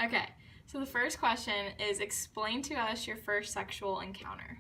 Okay, so the first question is explain to us your first sexual encounter.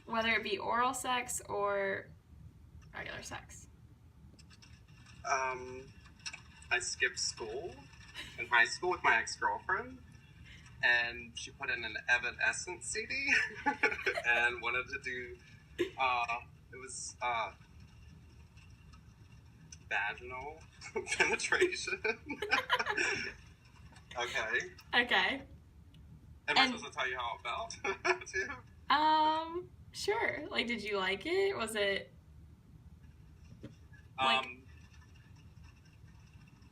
Whether it be oral sex or regular sex. I skipped school in high school with my ex-girlfriend, and she put in an Evanescence CD and wanted to do, it was, vaginal penetration. Okay. Okay. Am I supposed to tell you how it felt, too? Sure. Like, did you like it? Was it, like...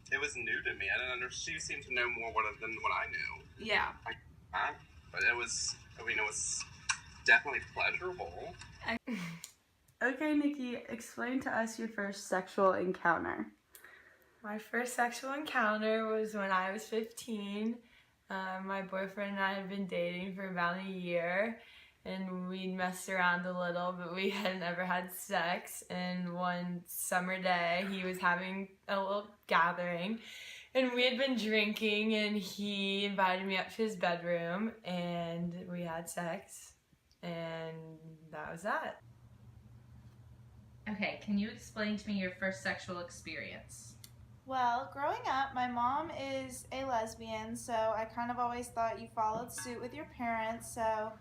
It was new to me. I didn't understand. She seemed to know more than what I knew. Yeah. But it was definitely pleasurable. Okay, Nikki, explain to us your first sexual encounter. My first sexual encounter was when I was 15. My boyfriend and I had been dating for about a year, and we'd messed around a little, but we had never had sex. And one summer day, he was having a little gathering, and we had been drinking, and he invited me up to his bedroom, and we had sex, and that was that. Okay, can you explain to me your first sexual experience? Well, growing up, my mom is a lesbian, so I kind of always thought you followed suit with your parents, so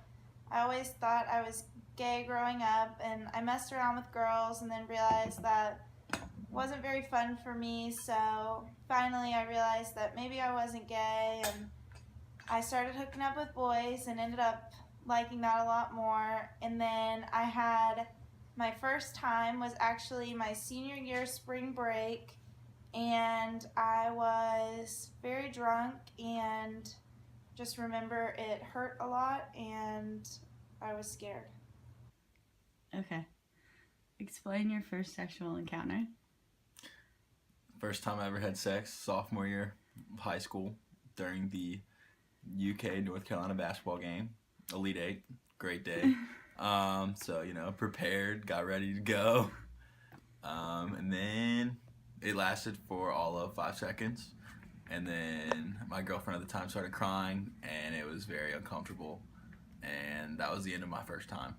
I always thought I was gay growing up, and I messed around with girls and then realized that it wasn't very fun for me, so finally I realized that maybe I wasn't gay, and I started hooking up with boys and ended up liking that a lot more. And then I had my first time was actually my senior year spring break, and I was very drunk and just remember it hurt a lot and I was scared. Okay. Explain your first sexual encounter. First time I ever had sex, sophomore year of high school, during the UK North Carolina basketball game. Elite Eight, great day. So, prepared, got ready to go. And then it lasted for all of 5 seconds. And then my girlfriend at the time started crying, and it was very uncomfortable. And that was the end of my first time.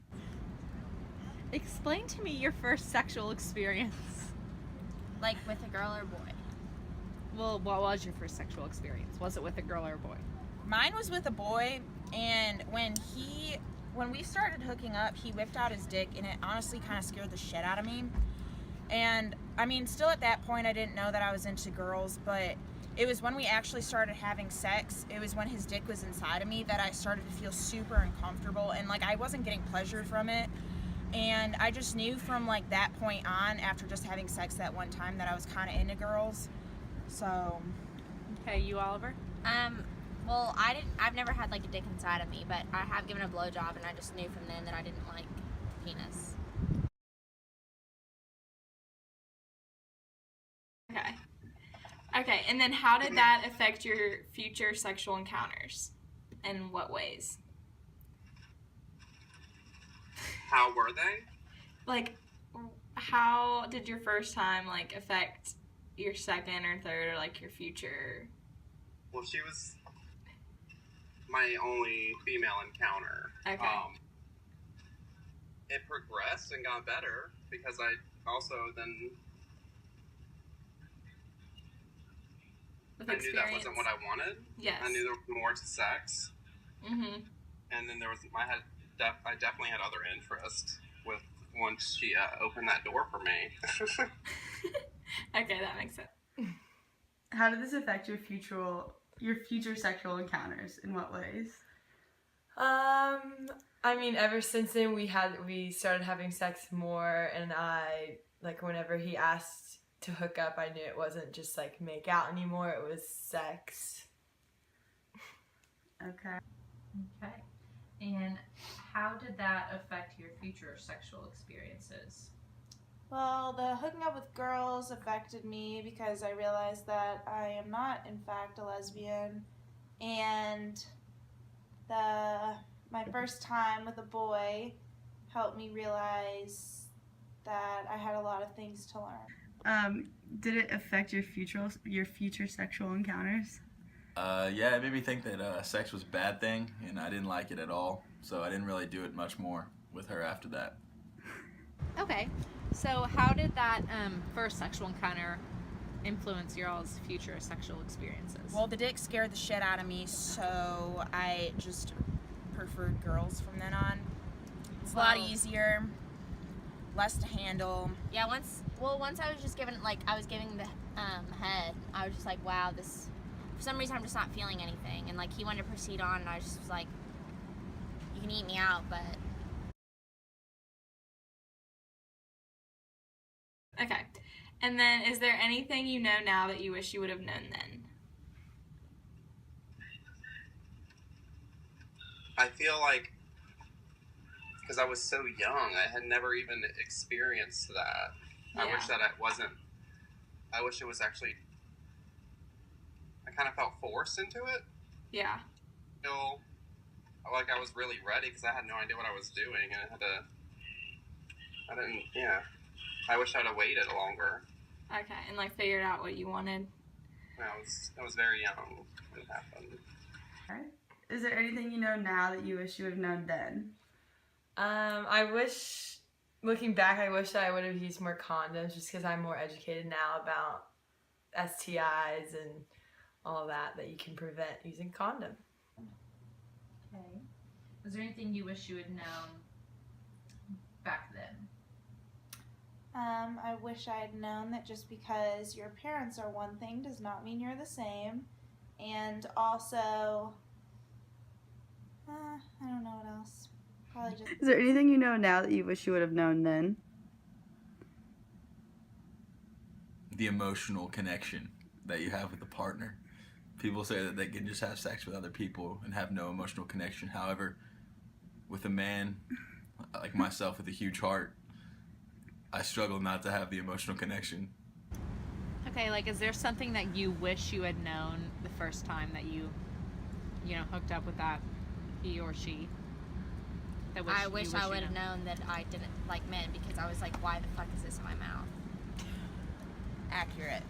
Explain to me your first sexual experience. Like with a girl or boy? Well, what was your first sexual experience? Was it with a girl or a boy? Mine was with a boy, and when we started hooking up, he whipped out his dick, and it honestly kind of scared the shit out of me. And I mean, still at that point, I didn't know that I was into girls, but it was when we actually started having sex, it was when his dick was inside of me that I started to feel super uncomfortable, and like I wasn't getting pleasure from it. And I just knew from like that point on, after just having sex that one time, that I was kind of into girls. So. Okay, you, Oliver? Well, I've never had like a dick inside of me, but I have given a blowjob, and I just knew from then that I didn't like penis. Okay, and then how did that affect your future sexual encounters? In what ways? How were they? Like, how did your first time, like, affect your second or third, or, like, your future? Well, she was my only female encounter. Okay. It progressed and got better because I also then... I knew that wasn't what I wanted. Yes. I knew there was more to sex. Mm-hmm. And then I definitely had other interests with once she opened that door for me. Okay, that makes sense. How did this affect your future sexual encounters? In what ways? I mean, ever since then we started having sex more, and I, like, whenever he asked to hook up, I knew it wasn't just like make out anymore, it was sex. Okay. Okay. And how did that affect your future sexual experiences? Well, the hooking up with girls affected me because I realized that I am not, in fact, a lesbian. And my first time with a boy helped me realize that I had a lot of things to learn. Did it affect your future sexual encounters? Yeah, it made me think that sex was a bad thing, and I didn't like it at all. So I didn't really do it much more with her after that. Okay, so how did that first sexual encounter influence your all's future sexual experiences? Well, the dick scared the shit out of me, so I just preferred girls from then on. It's a lot easier, less to handle. Yeah, once I was just giving the head, I was just like, wow, this, for some reason I'm just not feeling anything. And like he wanted to proceed on, and I just was like, you can eat me out, but. Okay. And then, is there anything you know now that you wish you would have known then? I feel like, because I was so young, I had never even experienced that. Yeah. I wish that I wish it was actually, I kind of felt forced into it. Yeah. I feel like I was really ready because I had no idea what I was doing, and I wish I'd have waited longer. Okay, and like figured out what you wanted. I was very young when it happened. Okay. Is there anything you know now that you wish you would have known then? I wish, looking back, I wish that I would have used more condoms just because I'm more educated now about STIs and all of that you can prevent using condom. Okay. Was there anything you wish you had known back then? I wish I had known that just because your parents are one thing does not mean you're the same. And also, I don't know what else. Probably just. Is there anything you know now that you wish you would have known then? The emotional connection that you have with the partner. People say that they can just have sex with other people and have no emotional connection. However, with a man like myself with a huge heart, I struggle not to have the emotional connection. Okay, like, is there something that you wish you had known the first time that you hooked up with that he or she? I wish I would have known that I didn't like men, because I was like, why the fuck is this in my mouth? Accurate.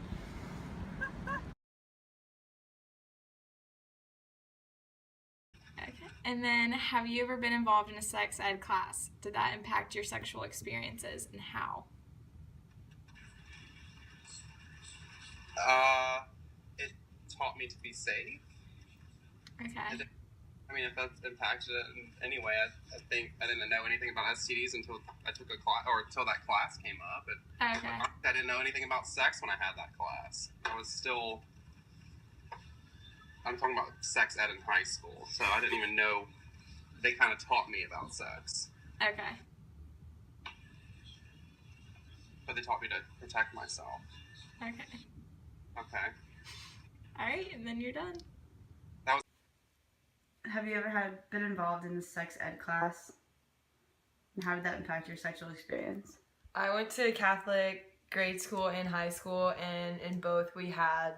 Okay. And then, have you ever been involved in a sex ed class? Did that impact your sexual experiences, and how? It taught me to be safe. Okay. I mean, if that's impacted it in any way, I think I didn't know anything about STDs until I took a class, or until that class came up. Okay. I didn't know anything about sex when I had that class. I was still, I'm talking about sex ed in high school, so I didn't even know, they kind of taught me about sex. Okay. But they taught me to protect myself. Okay. Okay. All right, and then you're done. Have you ever been involved in the sex ed class? And how did that impact your sexual experience? I went to Catholic grade school and high school, and in both we had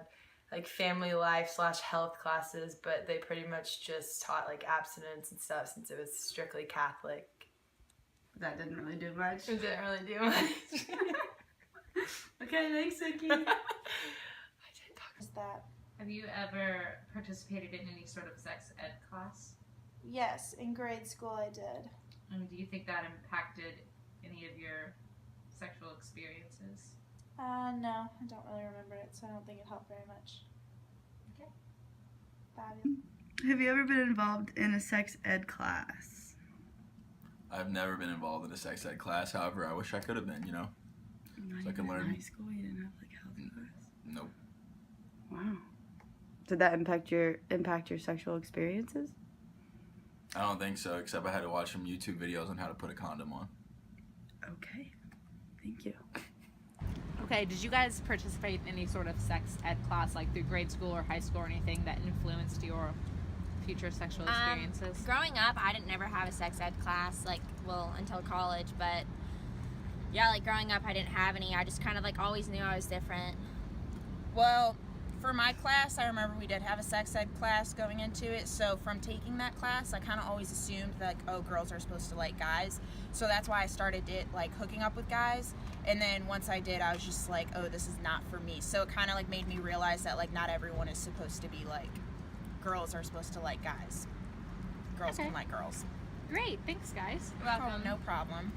like family life / health classes, but they pretty much just taught like abstinence and stuff since it was strictly Catholic. That didn't really do much. It didn't really do much. Okay, thanks, Vicky. Is that? Have you ever participated in any sort of sex ed class? Yes, in grade school I did. And do you think that impacted any of your sexual experiences? No, I don't really remember it, so I don't think it helped very much. Okay. Fabulous. Have you ever been involved in a sex ed class? I've never been involved in a sex ed class. However, I wish I could have been, Not so I can even learn. in high school, you didn't have like health class. Nope. Wow. Did that impact your sexual experiences? I don't think so, except I had to watch some YouTube videos on how to put a condom on. Okay. Thank you. Okay, did you guys participate in any sort of sex ed class, like through grade school or high school or anything that influenced your future sexual experiences? Growing up, I didn't never have a sex ed class, until college, but yeah, growing up I didn't have any. I just kind of always knew I was different. Well, for my class, I remember we did have a sex ed class going into it. So from taking that class, I kind of always assumed that, oh, girls are supposed to like guys. So that's why I started hooking up with guys. And then once I did, I was just like, oh, this is not for me. So it kind of like made me realize that like not everyone is supposed to be like, girls are supposed to like guys. Girls can like girls. Great, thanks guys. Oh, no problem.